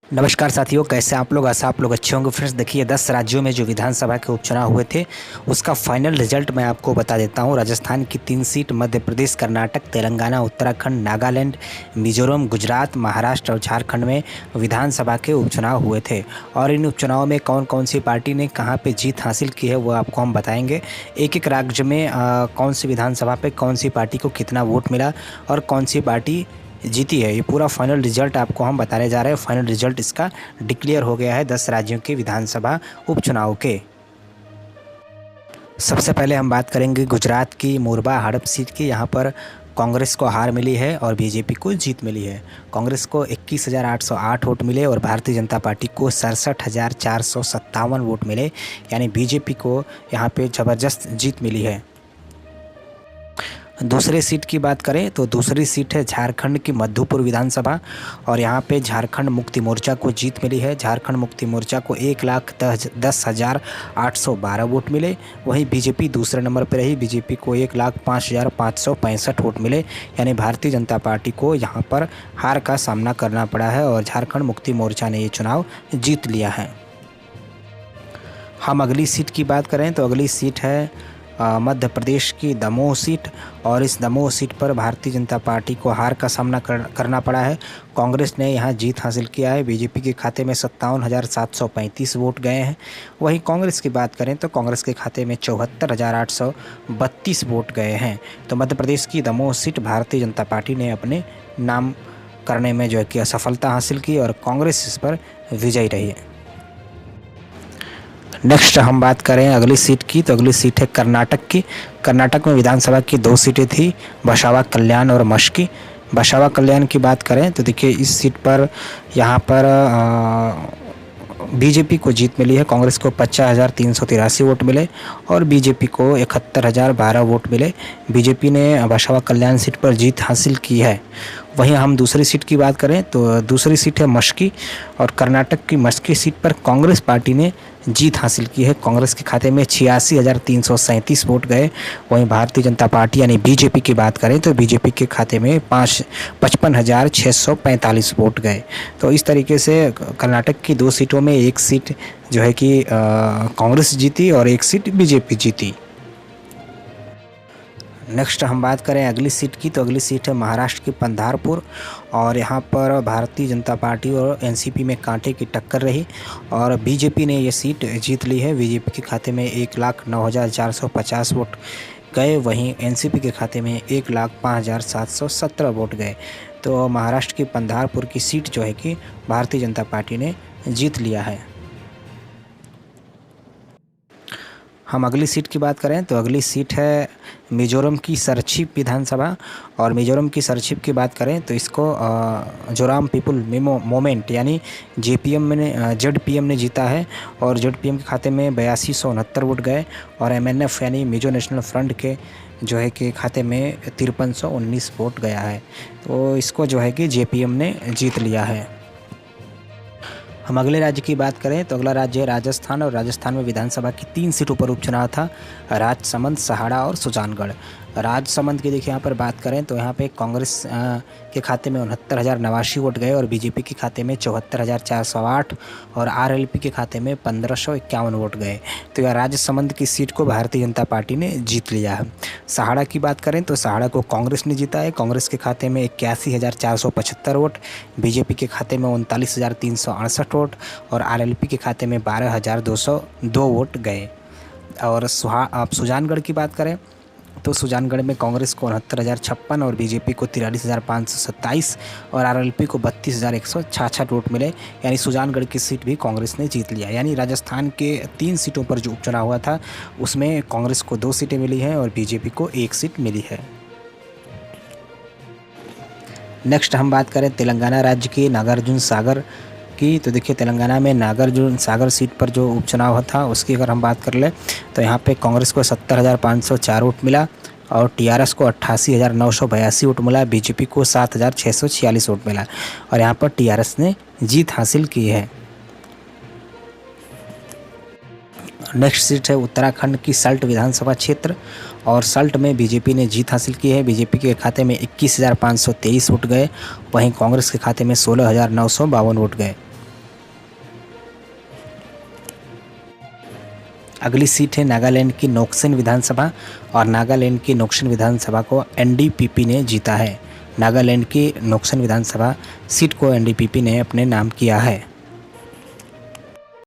नमस्कार साथियों, कैसे आप लोग? आशा आप लोग अच्छे होंगे। फ्रेंड्स देखिए, 10 राज्यों में जो विधानसभा के उपचुनाव हुए थे उसका फाइनल रिजल्ट मैं आपको बता देता हूं। राजस्थान की 3 सीट, मध्य प्रदेश, कर्नाटक, तेलंगाना, उत्तराखंड, नागालैंड, मिजोरम, गुजरात, महाराष्ट्र और झारखंड में विधानसभा के उपचुनाव हुए थे। और इन उपचुनाव में कौन कौन सी पार्टी ने कहाँ पे जीत हासिल की है वो आपको हम बताएंगे। एक एक राज्य में कौन सी विधानसभा पे कौन सी पार्टी को कितना वोट मिला और कौन सी पार्टी जीती है, ये पूरा फाइनल रिजल्ट आपको हम बताने जा रहे हैं। फाइनल रिजल्ट इसका डिक्लेयर हो गया है 10 राज्यों के विधानसभा उपचुनाव के। सबसे पहले हम बात करेंगे गुजरात की मोरबा हड़प सीट की। यहाँ पर कांग्रेस को हार मिली है और बीजेपी को जीत मिली है। कांग्रेस को 21,808 वोट मिले और भारतीय जनता पार्टी को 67,457 वोट मिले, यानी बीजेपी को यहाँ पे ज़बरदस्त जीत मिली है। दूसरे सीट की बात करें तो दूसरी सीट है झारखंड की मधुपुर विधानसभा और यहाँ पे झारखंड मुक्ति मोर्चा को जीत मिली है। झारखंड मुक्ति मोर्चा को 1,10,812 वोट मिले। वहीं बीजेपी दूसरे नंबर पर रही। बीजेपी को 1,05,565 वोट मिले, यानी भारतीय जनता पार्टी को यहाँ पर हार का सामना करना पड़ा है और झारखंड मुक्ति मोर्चा ने ये चुनाव जीत लिया है। हम अगली सीट की बात करें तो अगली सीट है मध्य प्रदेश की दमोह सीट और इस दमोह सीट पर भारतीय जनता पार्टी को हार का सामना करना पड़ा है। कांग्रेस ने यहां जीत हासिल किया है। बीजेपी के खाते में 57,735 वोट गए हैं। वहीं कांग्रेस की बात करें तो कांग्रेस के खाते में 74,832 वोट गए हैं। तो मध्य प्रदेश की दमोह सीट भारतीय जनता पार्टी ने अपने नाम करने में जो है कि असफलता हासिल की और कांग्रेस इस पर विजयी रही है। नेक्स्ट हम बात करें अगली सीट की तो अगली सीट है कर्नाटक की। कर्नाटक में विधानसभा की 2 सीटें थी, बसावा कल्याण और मस्की। बसावा कल्याण की बात करें तो देखिए इस सीट पर यहाँ पर बीजेपी को जीत मिली है। कांग्रेस को 50,383 वोट मिले और बीजेपी को 71,012 वोट मिले। बीजेपी ने बसावा कल्याण सीट पर जीत हासिल की है। वहीं हम दूसरी सीट की बात करें तो दूसरी सीट है मस्की और कर्नाटक की मस्की सीट पर कांग्रेस पार्टी ने जीत हासिल की है। कांग्रेस के खाते में 86,337 वोट गए। वहीं भारतीय जनता पार्टी यानी बीजेपी की बात करें तो बीजेपी के खाते में 55,645 वोट गए। तो इस तरीके से कर्नाटक की 2 सीटों में एक सीट जो है कि कांग्रेस जीती और एक सीट बीजेपी जीती। नेक्स्ट हम बात करें अगली सीट की तो अगली सीट है महाराष्ट्र की पंढरपुर और यहाँ पर भारतीय जनता पार्टी और एनसीपी में कांटे की टक्कर रही और बीजेपी ने ये सीट जीत ली है। बीजेपी के खाते में 1,09,450 वोट गए। वहीं एनसीपी के खाते में 1,05,717 वोट गए। तो महाराष्ट्र की पंढरपुर की सीट जो है कि भारतीय जनता पार्टी ने जीत लिया है। हम अगली सीट की बात करें तो अगली सीट है मिजोरम की सरछिप विधानसभा और मिजोरम की सरछिप की बात करें तो इसको जोराम पीपुल मूवमेंट यानी जेडपीएम ने जीता है और जेडपीएम के खाते में 8269 वोट गए और एमएनएफ यानी मिजो नेशनल फ्रंट के जो है कि खाते में 5319 वोट गया है। तो इसको जो है कि जेपीएम ने जीत लिया है। हम अगले राज्य की बात करें तो अगला राज्य है राजस्थान और राजस्थान में विधानसभा की 3 सीटों पर उपचुनाव था, राजसमंद, सहाड़ा और सुजानगढ़। राजसमंद की देखिए यहाँ पर बात करें तो यहाँ पे कांग्रेस के खाते में 69,089 वोट गए और बीजेपी के खाते में 74,408 और आरएलपी के खाते में 1,551 वोट गए। तो यह राजसमंद की सीट को भारतीय जनता पार्टी ने जीत लिया है। सहाड़ा की बात करें तो सहाड़ा को कांग्रेस ने जीता है। कांग्रेस के खाते में 81,475 वोट, बीजेपी के खाते में 39,368 वोट और आरएलपी के खाते में 12,202 वोट गए। और आप सुजानगढ़ की बात करें तो सुजानगढ़ में कांग्रेस को 69,056 और बीजेपी को 43,527 और आरएलपी को 32,166 वोट मिले, यानी सुजानगढ़ की सीट भी कांग्रेस ने जीत लिया। यानी राजस्थान के 3 सीटों पर जो उपचुनाव हुआ था उसमें कांग्रेस को 2 सीटें मिली हैं और बीजेपी को 1 सीट मिली है। नेक्स्ट हम बात करें तेलंगाना राज्य की नागार्जुन सागर की तो देखिए तेलंगाना में नागार्जुन सागर सीट पर जो उपचुनाव था उसकी अगर हम बात कर ले तो यहाँ पे कांग्रेस को 70,504 वोट मिला और टीआरएस को 88,982 वोट मिला। बीजेपी को 7,646 वोट मिला और यहाँ पर टीआरएस ने जीत हासिल की है। नेक्स्ट सीट है उत्तराखंड की सल्ट विधानसभा क्षेत्र और सल्ट में बीजेपी ने जीत हासिल की है। बीजेपी के खाते में 21,523 वोट गए, वहीं कांग्रेस के खाते में 16,952 वोट गए। अगली सीट है नागालैंड की नोक्सन विधानसभा, और नागालैंड की नोक्सन विधानसभा को एनडीपीपी ने जीता है। नागालैंड की नोक्सन विधानसभा सीट को एनडीपीपी ने अपने नाम किया है।